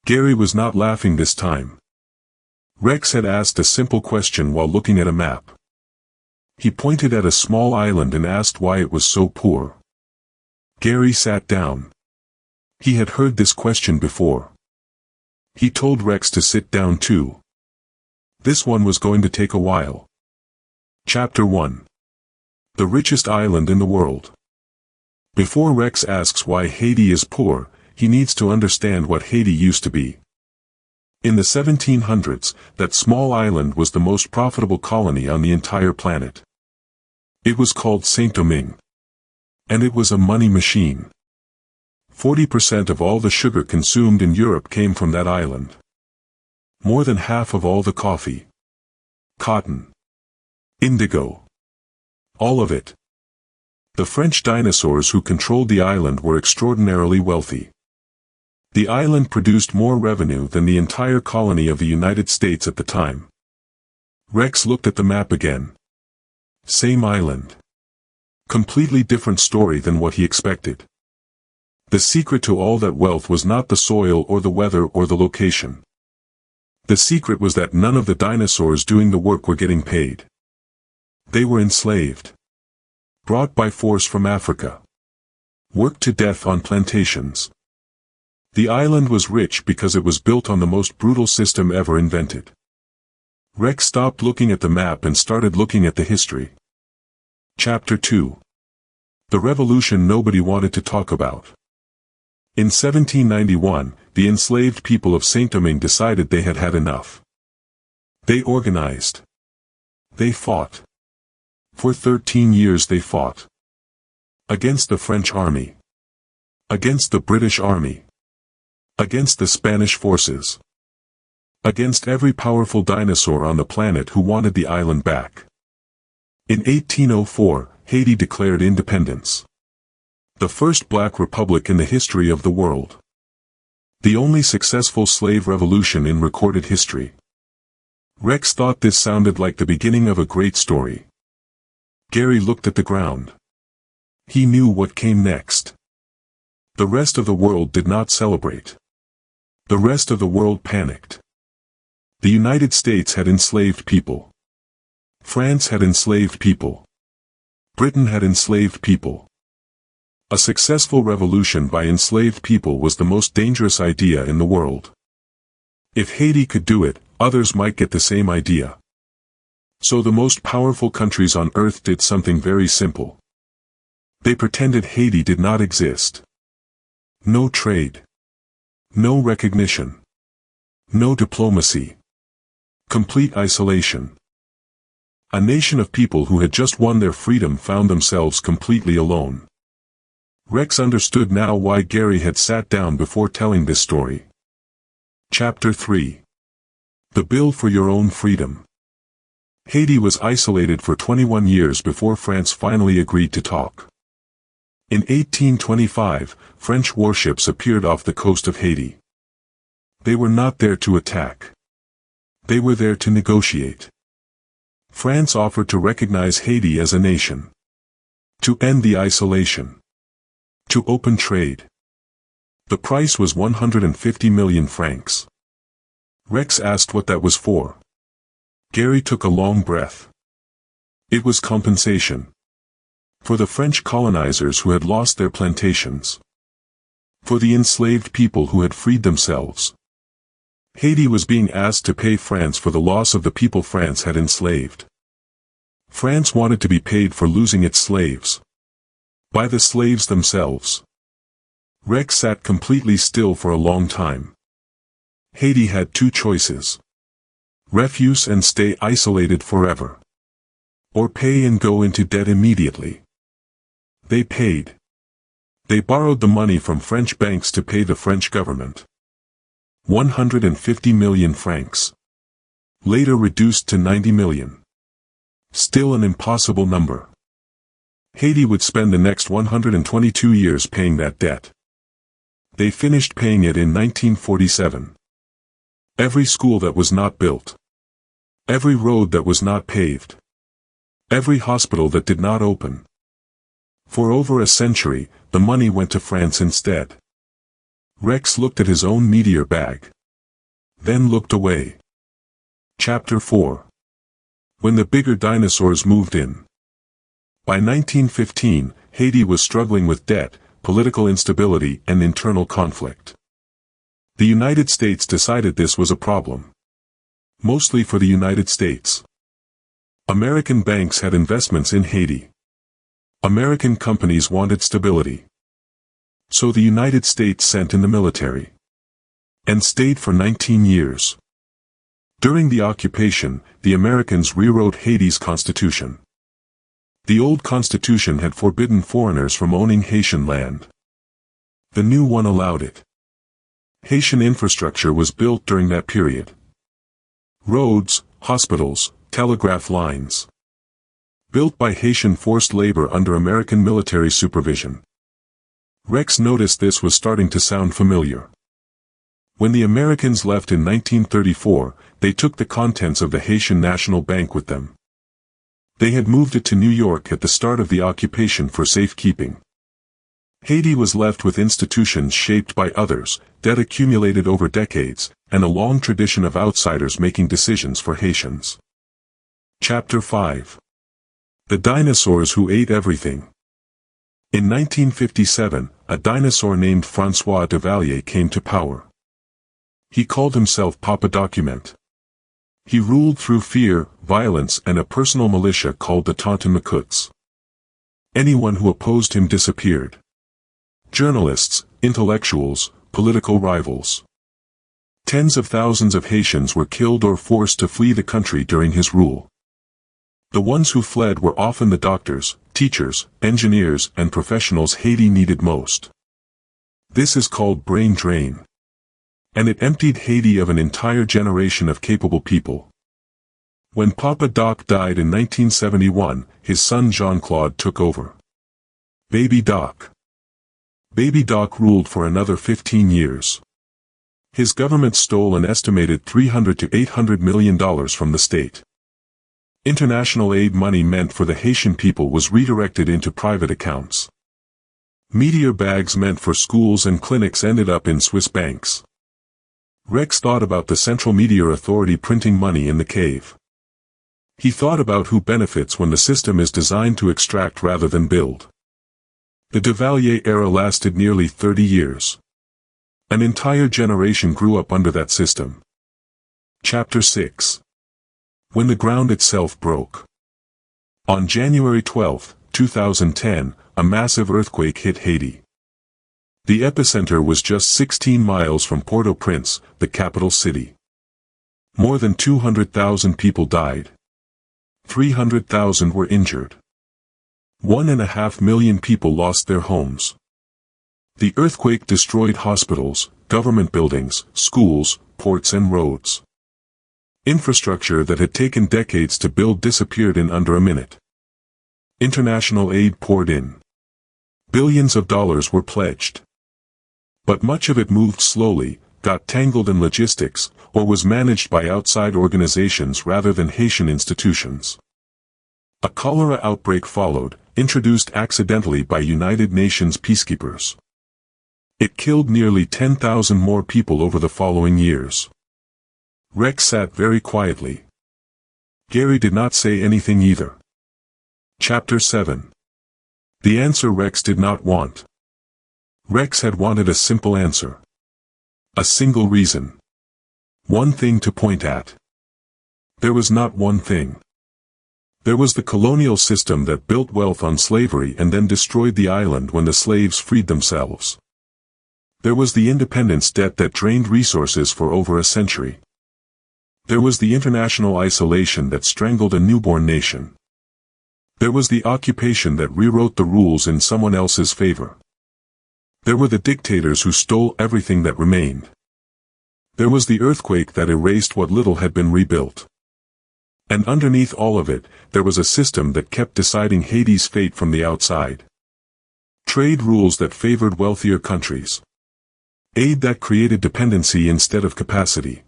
Gary was not laughing this time. Rex had asked a simple question while looking at a map. He pointed at a small island and asked why it was so poor. Gary sat down. He had heard this question before. He told Rex to sit down too. This one was going to take a while. Chapter 1. The richest island in the world. Before Rex asks why Haiti is poor, he needs to understand what Haiti used to be. In the 1700s, that small island was the most profitable colony on the entire planet. It was called Saint-Domingue. And it was a money machine. 40% of all the sugar consumed in Europe came from that island. More than half of all the coffee, cotton, indigo, all of it. The French dinosaurs who controlled the island were extraordinarily wealthy. The island produced more revenue than the entire colony of the United States at the time. Rex looked at the map again. Same island. Completely different story than what he expected. The secret to all that wealth was not the soil or the weather or the location. The secret was that none of the dinosaurs doing the work were getting paid. They were enslaved. Brought by force from Africa. Worked to death on plantations. The island was rich because it was built on the most brutal system ever invented. Rex stopped looking at the map and started looking at the history. Chapter 2. The revolution nobody wanted to talk about. In 1791, the enslaved people of Saint-Domingue decided they had had enough. They organized. They fought. For 13 years they fought. Against the French army. Against the British army. Against the Spanish forces. Against every powerful dinosaur on the planet who wanted the island back. In 1804, Haiti declared independence. The first black republic in the history of the world. The only successful slave revolution in recorded history. Rex thought this sounded like the beginning of a great story. Gary looked at the ground. He knew what came next. The rest of the world did not celebrate. The rest of the world panicked. The United States had enslaved people. France had enslaved people. Britain had enslaved people. A successful revolution by enslaved people was the most dangerous idea in the world. If Haiti could do it, others might get the same idea. So the most powerful countries on earth did something very simple. They pretended Haiti did not exist. No trade. No recognition. No diplomacy. Complete isolation. A nation of people who had just won their freedom found themselves completely alone. Rex understood now why Gary had sat down before telling this story. Chapter 3. The Bill for Your Own Freedom. Haiti was isolated for 21 years before France finally agreed to talk. In 1825, French warships appeared off the coast of Haiti. They were not there to attack. They were there to negotiate. France offered to recognize Haiti as a nation. To end the isolation. To open trade. The price was 150 million francs. Rex asked what that was for. Gary took a long breath. It was compensation. For the French colonizers who had lost their plantations. For the enslaved people who had freed themselves. Haiti was being asked to pay France for the loss of the people France had enslaved. France wanted to be paid for losing its slaves. By the slaves themselves. Rex sat completely still for a long time. Haiti had two choices. Refuse and stay isolated forever. Or pay and go into debt immediately. They paid. They borrowed the money from French banks to pay the French government. 150 million francs. Later reduced to 90 million. Still an impossible number. Haiti would spend the next 122 years paying that debt. They finished paying it in 1947. Every school that was not built. Every road that was not paved. Every hospital that did not open. For over a century, the money went to France instead. Rex looked at his own meteor bag. then looked away. Chapter 4. When the bigger dinosaurs moved in. By 1915, Haiti was struggling with debt, political instability, and internal conflict. The United States decided this was a problem. Mostly for the United States. American banks had investments in Haiti. American companies wanted stability. So the United States sent in the military. And stayed for 19 years. During the occupation, the Americans rewrote Haiti's constitution. The old constitution had forbidden foreigners from owning Haitian land. The new one allowed it. Haitian infrastructure was built during that period. Roads, hospitals, telegraph lines. Built by Haitian forced labor under American military supervision. Rex noticed this was starting to sound familiar. When the Americans left in 1934, they took the contents of the Haitian National Bank with them. They had moved it to New York at the start of the occupation for safekeeping. Haiti was left with institutions shaped by others, debt accumulated over decades, and a long tradition of outsiders making decisions for Haitians. Chapter 5. The Dinosaurs Who Ate Everything. In 1957, a dinosaur named François Duvalier came to power. He called himself Papa Document. He ruled through fear, violence, and a personal militia called the Tonton-Macoutes. Anyone who opposed him disappeared. Journalists, intellectuals, political rivals. Tens of thousands of Haitians were killed or forced to flee the country during his rule. The ones who fled were often the doctors, teachers, engineers, and professionals Haiti needed most. This is called brain drain. And it emptied Haiti of an entire generation of capable people. When Papa Doc died in 1971, his son Jean-Claude took over. Baby Doc. Baby Doc ruled for another 15 years. His government stole an estimated $300 to $800 million from the state. International aid money meant for the Haitian people was redirected into private accounts. Meteor bags meant for schools and clinics ended up in Swiss banks. Rex thought about the Central Meteor Authority printing money in the cave. He thought about who benefits when the system is designed to extract rather than build. The Duvalier era lasted nearly 30 years. An entire generation grew up under that system. Chapter 6. When the ground itself broke. On January 12, 2010, a massive earthquake hit Haiti. The epicenter was just 16 miles from Port-au-Prince, the capital city. More than 200,000 people died. 300,000 were injured. 1.5 million people lost their homes. The earthquake destroyed hospitals, government buildings, schools, ports and roads. Infrastructure that had taken decades to build disappeared in under a minute. International aid poured in. Billions of dollars were pledged. But much of it moved slowly, got tangled in logistics, or was managed by outside organizations rather than Haitian institutions. A cholera outbreak followed, introduced accidentally by United Nations peacekeepers. It killed nearly 10,000 more people over the following years. Rex sat very quietly. Gary did not say anything either. Chapter 7. The answer Rex did not want. Rex had wanted a simple answer. A single reason. One thing to point at. There was not one thing. There was the colonial system that built wealth on slavery and then destroyed the island when the slaves freed themselves. There was the independence debt that drained resources for over a century. There was the international isolation that strangled a newborn nation. There was the occupation that rewrote the rules in someone else's favor. There were the dictators who stole everything that remained. There was the earthquake that erased what little had been rebuilt. And underneath all of it, there was a system that kept deciding Haiti's fate from the outside. Trade rules that favored wealthier countries. Aid that created dependency instead of capacity.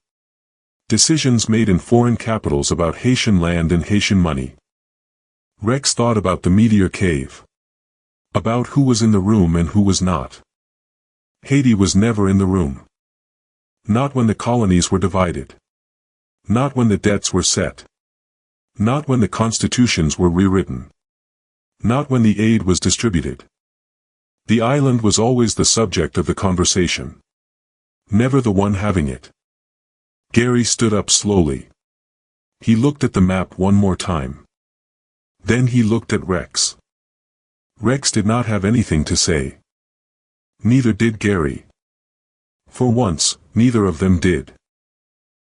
Decisions made in foreign capitals about Haitian land and Haitian money. Rex thought about the Meteor Cave. About who was in the room and who was not. Haiti was never in the room. Not when the colonies were divided. Not when the debts were set. Not when the constitutions were rewritten. Not when the aid was distributed. The island was always the subject of the conversation. Never the one having it. Gary stood up slowly. He looked at the map one more time. Then he looked at Rex. Rex did not have anything to say. Neither did Gary. For once, neither of them did.